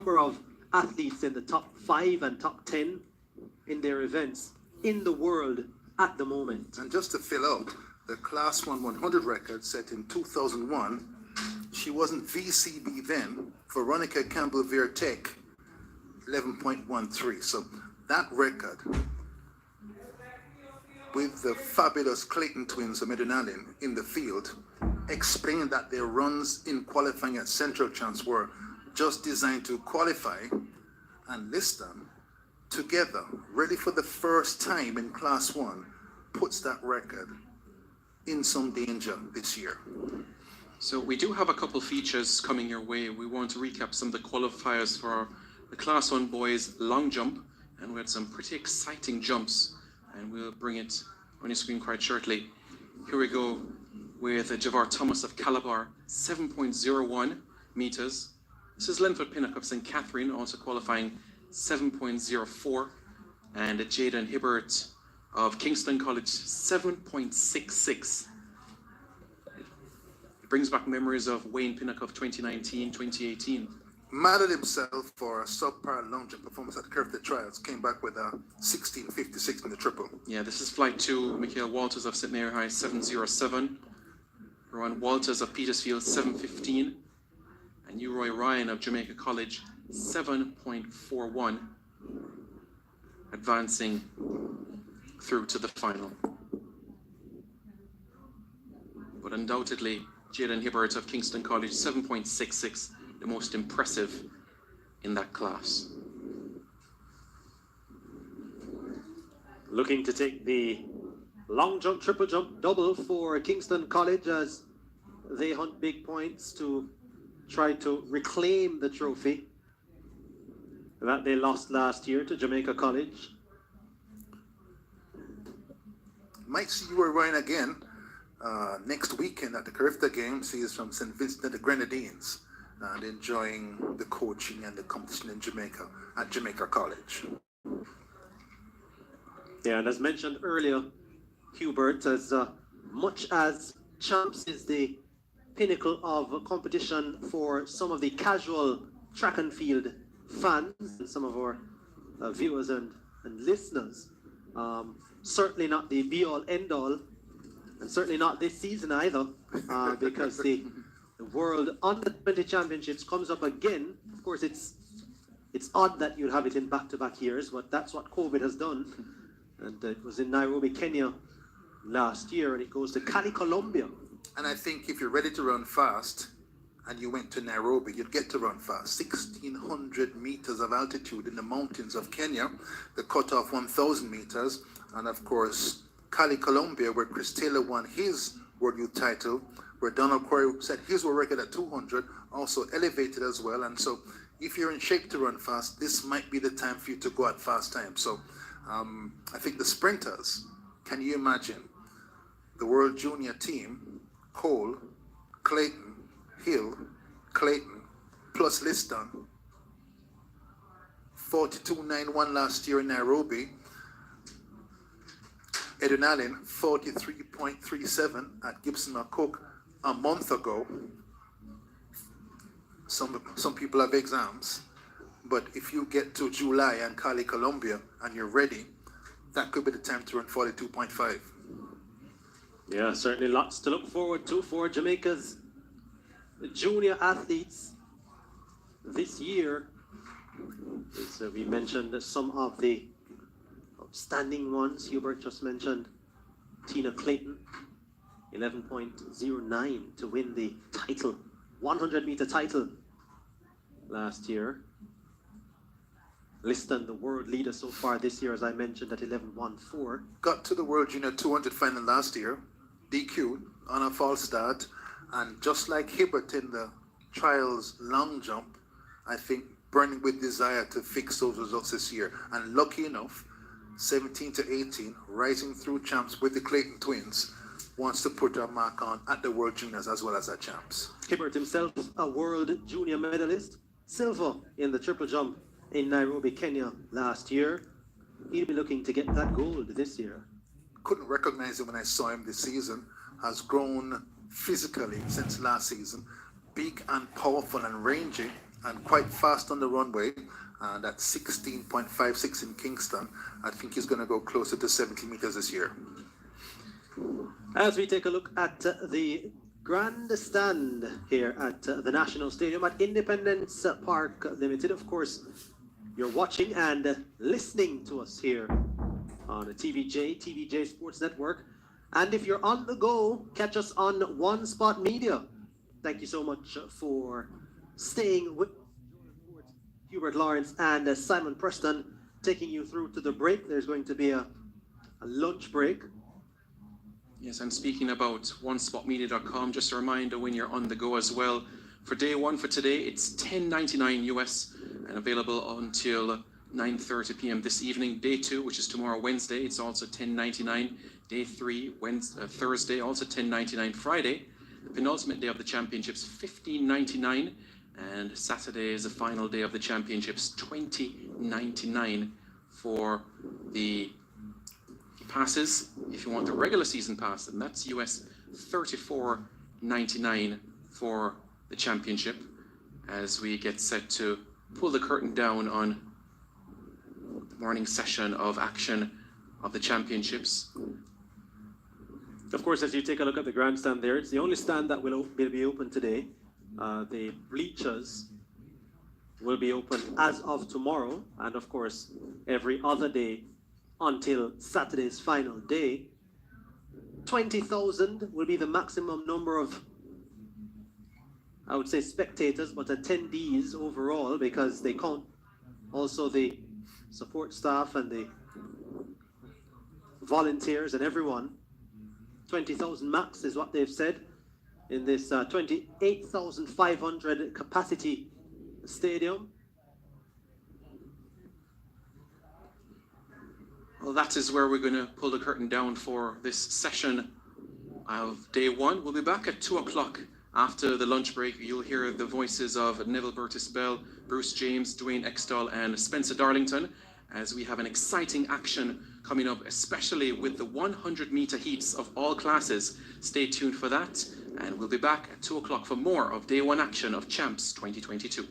number of athletes in the top 5 and top 10 in their events in the world at the moment. And just to fill out, the Class 1 100 record set in 2001, she wasn't VCB then, Veronica Campbell-Vertek, 11.13. So that record, with the fabulous Clayton twins of Medunalin in the field, explained that their runs in qualifying at Central Champs were just designed to qualify and list them together, ready for the first time in Class 1, puts that record in some danger this year. So we do have a couple features coming your way. We want to recap some of the qualifiers for the Class 1 boys long jump, and we had some pretty exciting jumps, and we'll bring it on your screen quite shortly. Here we go with Javar Thomas of Calabar, 7.01 meters. This is Lenford Pinnock of St. Catherine, also qualifying 7.04, and Jaden Hibbert of Kingston College, 7.66. It brings back memories of Wayne Pinnock of 2019, 2018. Mad at himself for a subpar long jump performance at the Curve Trials, came back with a 16.56 in the triple. Yeah, this is flight 2, Michael Walters of St. Mary High, 7.07. Rowan Walters of Petersfield, 7.15. And Uroy Ryan of Jamaica College, 7.41, advancing through to the final. But undoubtedly, Jaden Hibbert of Kingston College, 7.66, the most impressive in that class. Looking to take the long jump, triple jump, double for Kingston College as they hunt big points to try to reclaim the trophy that they lost last year to Jamaica College. Might see you Ryan again next weekend at the Carifta Games. He is from St. Vincent and the Grenadines and enjoying the coaching and the competition in Jamaica at Jamaica College. Yeah, and as mentioned earlier, Hubert, as much as Champs is the pinnacle of competition for some of the casual track and field fans and some of our viewers and listeners, certainly not the be-all, end-all, and certainly not this season either, because the World Under-20 Championships comes up again. Of course, it's odd that you'd have it in back-to-back years, but that's what COVID has done. And it was in Nairobi, Kenya last year, and it goes to Cali, Colombia. And I think if you're ready to run fast and you went to Nairobi, you'd get to run fast. 1,600 meters of altitude in the mountains of Kenya, the cutoff 1,000 meters. And of course, Cali, Colombia, where Chris Taylor won his World Youth title, where Donald Quarry set his world record at 200, also elevated as well. And so if you're in shape to run fast, this might be the time for you to go at fast time. So I think the sprinters, can you imagine the World Junior team, Cole, Clayton, Hill, Clayton, plus Liston, 42.91 last year in Nairobi. Edunalin, 43.37 at Gibson McCook a month ago. Some people have exams, but if you get to July and Cali, Colombia, and you're ready, that could be the time to run 42.5. Yeah, certainly lots to look forward to for Jamaica's junior athletes this year. As we mentioned some of the outstanding ones. Hubert just mentioned Tina Clayton, 11.09 to win the title, 100-meter title last year. Liston, the world leader so far this year, as I mentioned, at 11.14. Got to the World Junior 200 final last year, DQ on a false start, and just like Hibbert in the trials long jump, I think burning with desire to fix those results this year. And lucky enough, 17 to 18, rising through champs with the Clayton twins, wants to put a mark on at the World Juniors as well as at champs. Hibbert himself, a world junior medalist, silver in the triple jump in Nairobi, Kenya last year. He'll be looking to get that gold this year. Couldn't recognize him when I saw him this season. Has grown physically since last season. Big and powerful and rangy. and quite fast on the runway. And at 16.56 in Kingston, I think he's going to go closer to 70 meters this year. As we take a look at the grandstand here at the National Stadium at Independence Park Limited, of course, you're watching and listening to us here on the TVJ Sports Network. And if you're on the go, catch us on One Spot Media. Thank you so much for staying with Hubert Lawrence and Simon Preston taking you through to the break. There's going to be a lunch break. Yes, and speaking about onespotmedia.com, just a reminder when you're on the go as well. For day one for today, it's $10.99 US and available until 9:30 p.m. this evening. Day two, which is tomorrow, Wednesday, it's also $10.99. Day three, Thursday, also $10.99. Friday, the penultimate day of the championships, $15.99. And Saturday is the final day of the championships, $20.99 for the passes. If you want the regular season pass, then that's US $34.99 for the championship, as we get set to pull the curtain down on the morning session of action of the championships. Of course, as you take a look at the grandstand there, it's the only stand that will be open today. The bleachers will be open as of tomorrow, and of course, every other day until Saturday's final day. 20,000 will be the maximum number of, I would say, spectators, but attendees overall, because they count also the support staff and the volunteers and everyone. 20,000 max is what they've said in this 28,500 capacity stadium. Well, that is where we're going to pull the curtain down for this session of day one. We'll be back at 2 o'clock after the lunch break. You'll hear the voices of Neville Burtis-Bell, Bruce James, Dwayne Extall, and Spencer Darlington, as we have an exciting action coming up, especially with the 100-meter heats of all classes. Stay tuned for that, and we'll be back at 2 o'clock for more of day one action of Champs 2022.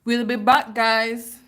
We'll be back, guys.